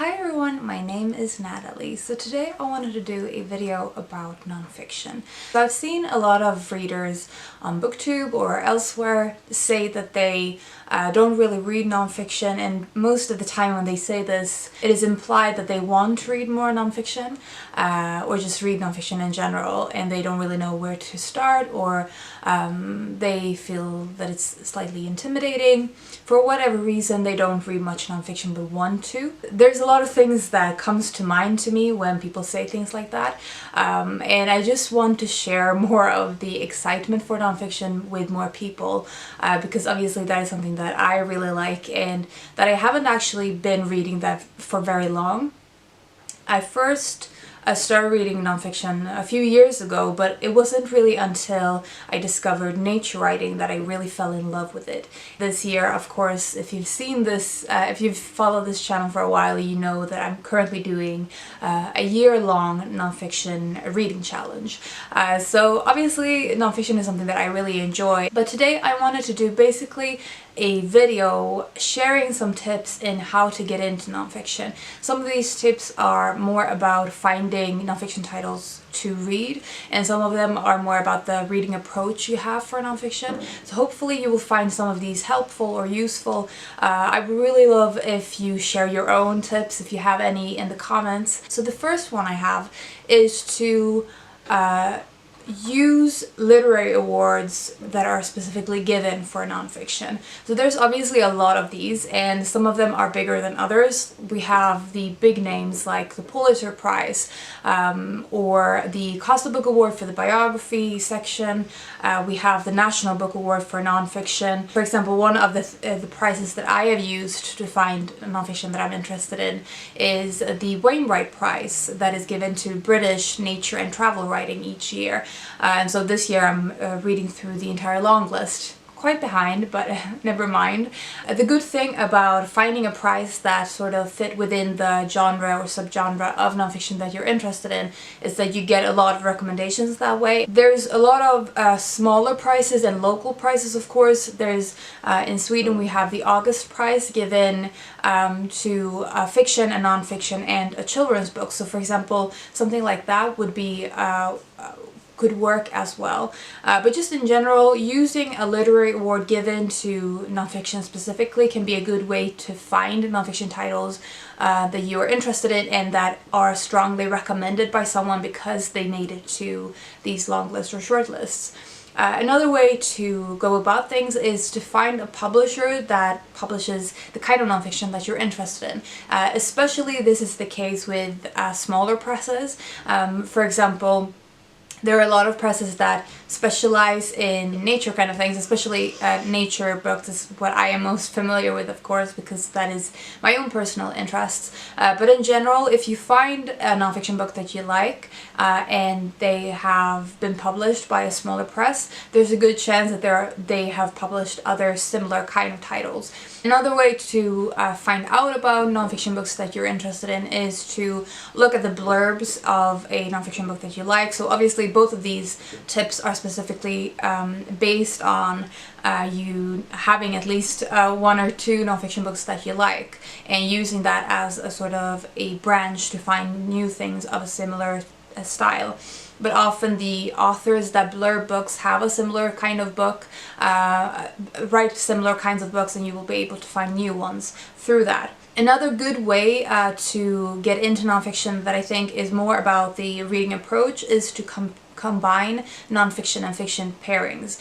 Hi everyone, my name is Natalie. So today I wanted to do a video about nonfiction. So I've seen a lot of readers on BookTube or elsewhere say that they don't really read nonfiction, and most of the time when they say this, it is implied that they want to read more nonfiction or just read nonfiction in general, and they don't really know where to start, or they feel that it's slightly intimidating. For whatever reason, they don't read much nonfiction but want to. There's a lot of things that comes to mind to me when people say things like that, and I just want to share more of the excitement for nonfiction with more people, because obviously that is something that I really like and that I haven't actually been reading that for very long. I first started reading nonfiction a few years ago, but it wasn't really until I discovered nature writing that I really fell in love with it. This year, of course, if you've seen this, if you've followed this channel for a while, you know that I'm currently doing a year-long nonfiction reading challenge. So obviously nonfiction is something that I really enjoy, but today I wanted to do basically a video sharing some tips in how to get into nonfiction. Some of these tips are more about finding nonfiction titles to read, and some of them are more about the reading approach you have for nonfiction. So hopefully you will find some of these helpful or useful. I would really love if you share your own tips, if you have any, in the comments. So the first one I have is to use literary awards that are specifically given for nonfiction. So there's obviously a lot of these, and some of them are bigger than others. We have the big names like the Pulitzer Prize, or the Costa Book Award for the biography section. We have the National Book Award for nonfiction. For example, one of the prizes that I have used to find nonfiction that I'm interested in is the Wainwright Prize that is given to British nature and travel writing each year. And so this year I'm reading through the entire long list. Quite behind, but never mind. The good thing about finding a prize that sort of fit within the genre or subgenre of nonfiction that you're interested in is that you get a lot of recommendations that way. There's a lot of smaller prizes and local prizes, of course. There's in Sweden we have the August Prize given to fiction and nonfiction and a children's book. So for example, something like that would be could work as well. But just in general, using a literary award given to nonfiction specifically can be a good way to find nonfiction titles that you are interested in and that are strongly recommended by someone because they made it to these long lists or short lists. Another way to go about things is to find a publisher that publishes the kind of nonfiction that you're interested in. Especially this is the case with smaller presses. For example, there are a lot of presses that specialize in nature kind of things, especially nature books is what I am most familiar with, of course, because that is my own personal interests. But in general, if you find a nonfiction book that you like and they have been published by a smaller press, there's a good chance that they have published other similar kind of titles. Another way to find out about nonfiction books that you're interested in is to look at the blurbs of a nonfiction book that you like. So obviously both of these tips are specifically based on you having at least one or two nonfiction books that you like and using that as a sort of a branch to find new things of a similar style. But often the authors that blurb books have a similar kind of book, write similar kinds of books, and you will be able to find new ones through that. Another good way to get into nonfiction that I think is more about the reading approach is to combine nonfiction and fiction pairings,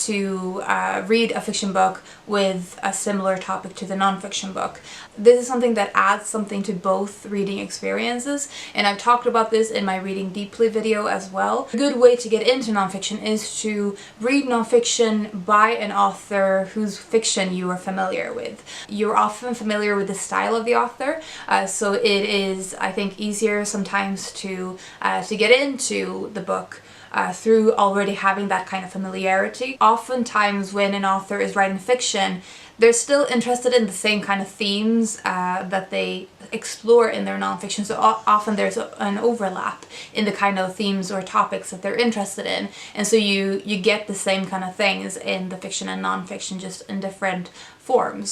to read a fiction book with a similar topic to the nonfiction book. This is something that adds something to both reading experiences, and I've talked about this in my Reading Deeply video as well. A good way to get into nonfiction is to read nonfiction by an author whose fiction you are familiar with. You're often familiar with the style of the author, so it is, I think, easier sometimes to get into the book through already having that kind of familiarity. Oftentimes when an author is writing fiction, they're still interested in the same kind of themes that they explore in their nonfiction, so often there's an overlap in the kind of themes or topics that they're interested in, and so you get the same kind of things in the fiction and nonfiction, just in different forms.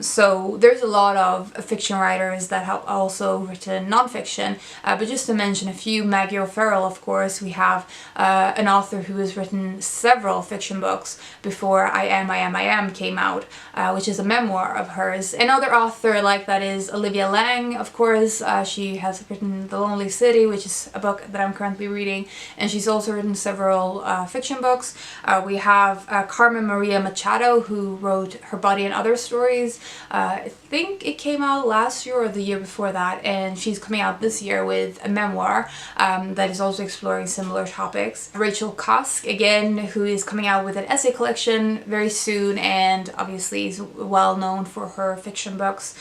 So there's a lot of fiction writers that have also written nonfiction, but just to mention a few, Maggie O'Farrell, of course. We have an author who has written several fiction books before I Am came out, which is a memoir of hers. Another author like that is Olivia Lang, of course. She has written The Lonely City, which is a book that I'm currently reading, and she's also written several fiction books. We have Carmen Maria Machado, who wrote Her Body and Other Stories. I think it came out last year or the year before that, and she's coming out this year with a memoir that is also exploring similar topics. Rachel Cusk, again, who is coming out with an essay collection very soon, and obviously is well known for her fiction books.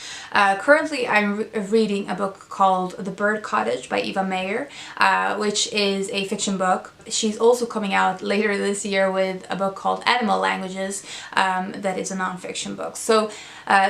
Currently I'm reading a book called The Bird Cottage by Eva Meyer, which is a fiction book. She's also coming out later this year with a book called Animal Languages, that is a nonfiction book. So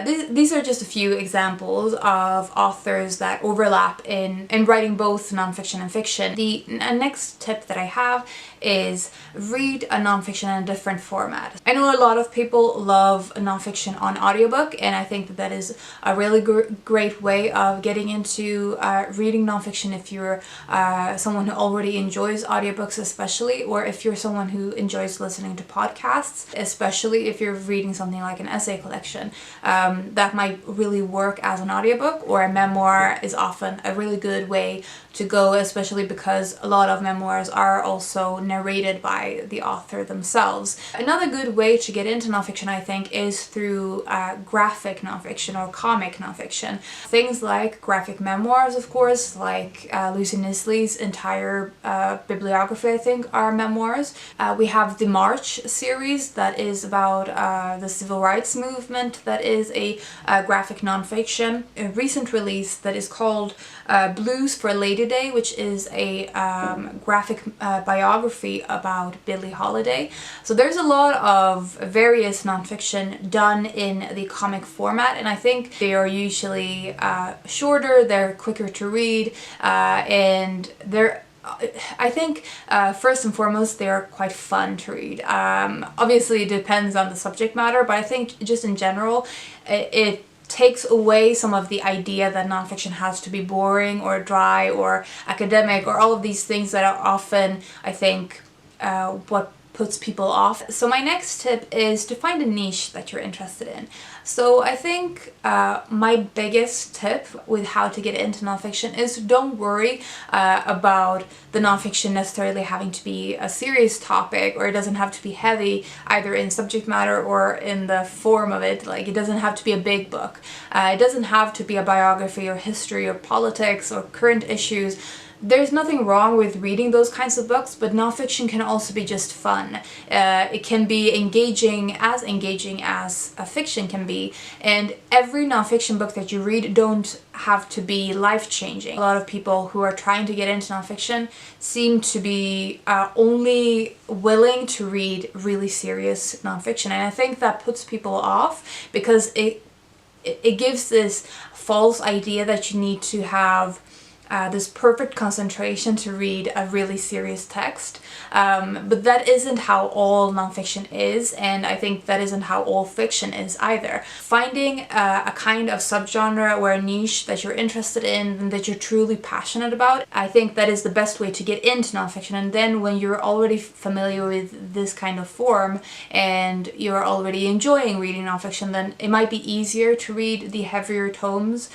these are just a few examples of authors that overlap in writing both nonfiction and fiction. The next tip that I have is read a nonfiction in a different format. I know a lot of people love nonfiction on audiobook, and I think that is a really great way of getting into reading nonfiction if you're someone who already enjoys audiobooks, especially, or if you're someone who enjoys listening to podcasts, especially if you're reading something like an essay collection. That might really work as an audiobook, or a memoir is often a really good way to go, especially because a lot of memoirs are also narrated by the author themselves. Another good way to get into nonfiction, I think, is through graphic nonfiction or comic nonfiction. Things like graphic memoirs, of course, like Lucy Nisley's entire bibliography, I think, are memoirs. We have the March series that is about the civil rights movement, that is a graphic nonfiction. A recent release that is called Blues for Lady Day, which is a graphic biography about Billie Holiday. So there's a lot of various nonfiction done in the comic format, and I think they are usually shorter, they're quicker to read, and they're I think first and foremost they are quite fun to read. Obviously it depends on the subject matter, but I think just in general it takes away some of the idea that nonfiction has to be boring or dry or academic or all of these things that are often, I think, what puts people off. So my next tip is to find a niche that you're interested in. So I think my biggest tip with how to get into nonfiction is don't worry about the nonfiction necessarily having to be a serious topic, or it doesn't have to be heavy either in subject matter or in the form of it. Like, it doesn't have to be a big book. It doesn't have to be a biography or history or politics or current issues. There's nothing wrong with reading those kinds of books, but nonfiction can also be just fun. It can be engaging as a fiction can be, and every nonfiction book that you read don't have to be life-changing. A lot of people who are trying to get into nonfiction seem to be only willing to read really serious nonfiction, and I think that puts people off because it gives this false idea that you need to have this perfect concentration to read a really serious text, but that isn't how all nonfiction is, and I think that isn't how all fiction is either. Finding a kind of subgenre or a niche that you're interested in and that you're truly passionate about, I think that is the best way to get into nonfiction. And then when you're already familiar with this kind of form and you're already enjoying reading nonfiction, then it might be easier to read the heavier tomes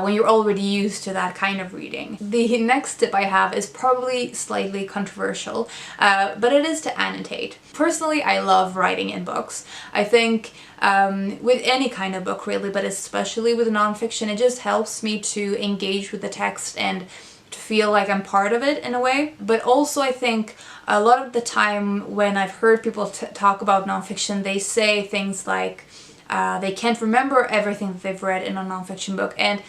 when you're already used to that kind of reading. The next tip I have is probably slightly controversial, but it is to annotate. Personally, I love writing in books. I think with any kind of book really, but especially with nonfiction, it just helps me to engage with the text and to feel like I'm part of it in a way. But also I think a lot of the time when I've heard people talk about nonfiction, they say things like they can't remember everything that they've read in a nonfiction book, and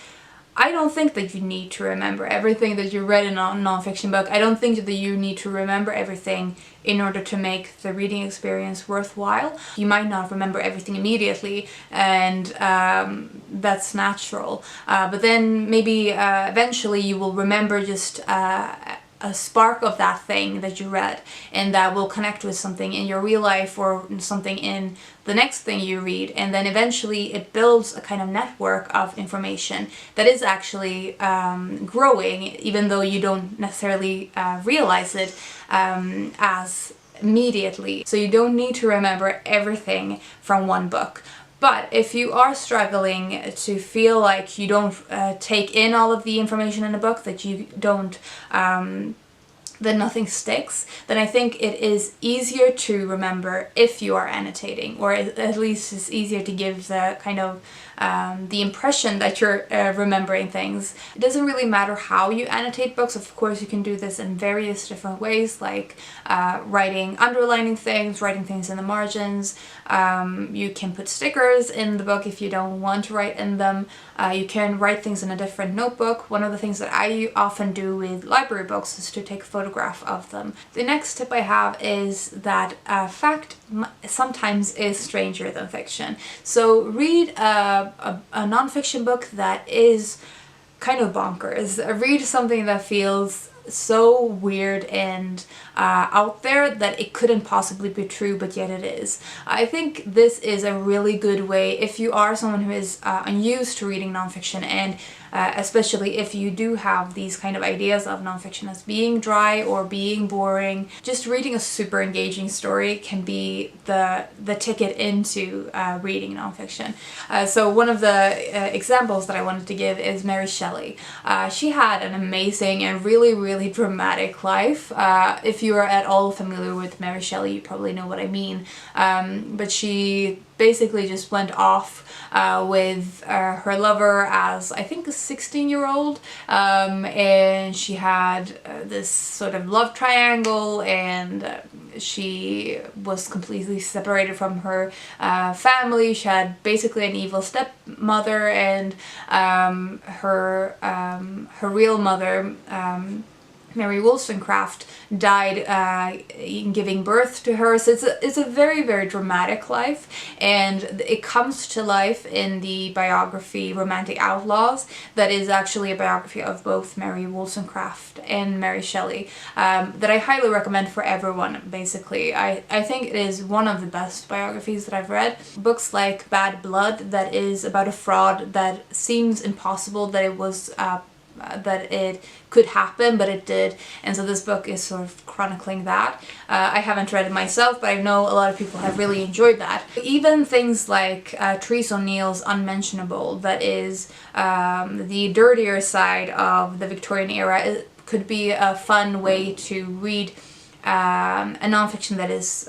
I don't think that you need to remember everything that you read in a nonfiction book. I don't think that you need to remember everything in order to make the reading experience worthwhile. You might not remember everything immediately, and that's natural. But then maybe eventually you will remember just a spark of that thing that you read, and that will connect with something in your real life or something in the next thing you read, and then eventually it builds a kind of network of information that is actually growing, even though you don't necessarily realize it as immediately. So you don't need to remember everything from one book. But if you are struggling to feel like you don't take in all of the information in a book, that you don't that nothing sticks, then I think it is easier to remember if you are annotating, or at least it's easier to give the kind of the impression that you're remembering things. It doesn't really matter how you annotate books. Of course, you can do this in various different ways, like underlining things, writing things in the margins. You can put stickers in the book if you don't want to write in them. You can write things in a different notebook. One of the things that I often do with library books is to take a photograph of them. The next tip I have is that fact sometimes is stranger than fiction. So read a nonfiction book that is kind of bonkers. Read something that feels so weird and out there that it couldn't possibly be true, but yet it is. I think this is a really good way if you are someone who is unused to reading nonfiction, and especially if you do have these kind of ideas of nonfiction as being dry or being boring. Just reading a super engaging story can be the ticket into reading nonfiction. So one of the examples that I wanted to give is Mary Shelley. She had an amazing and really dramatic life. If you are at all familiar with Mary Shelley, you probably know what I mean. But she basically just went off with her lover as, I think, a 16-year-old, and she had this sort of love triangle, and she was completely separated from her family. She had basically an evil stepmother, and her real mother, Mary Wollstonecraft, died in giving birth to her. So it's a very dramatic life, and it comes to life in the biography Romantic Outlaws, that is actually a biography of both Mary Wollstonecraft and Mary Shelley, that I highly recommend for everyone. Basically, I think it is one of the best biographies that I've read. Books like Bad Blood, that is about a fraud that seems impossible that it was that it could happen, but it did, and so this book is sort of chronicling that. I haven't read it myself, but I know a lot of people have really enjoyed that. Even things like Therese O'Neill's Unmentionable, that is the dirtier side of the Victorian era, it could be a fun way to read a nonfiction that is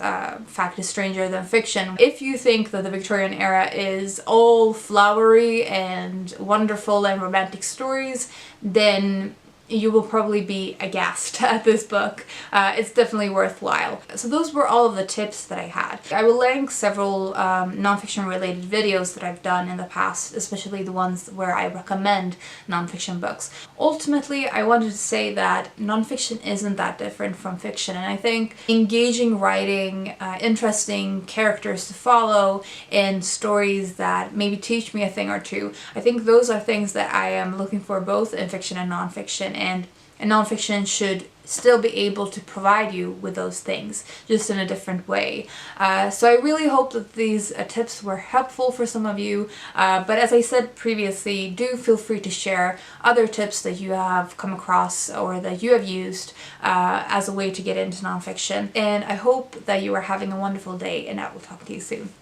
fact is stranger than fiction. If you think that the Victorian era is all flowery and wonderful and romantic stories, then you will probably be aghast at this book. It's definitely worthwhile. So those were all of the tips that I had. I will link several nonfiction related videos that I've done in the past, especially the ones where I recommend nonfiction books. Ultimately, I wanted to say that nonfiction isn't that different from fiction, and I think engaging writing, interesting characters to follow, and stories that maybe teach me a thing or two, I think those are things that I am looking for both in fiction and nonfiction, and nonfiction should still be able to provide you with those things, just in a different way. So I really hope that these tips were helpful for some of you, but as I said previously, do feel free to share other tips that you have come across or that you have used as a way to get into nonfiction. And I hope that you are having a wonderful day, and I will talk to you soon.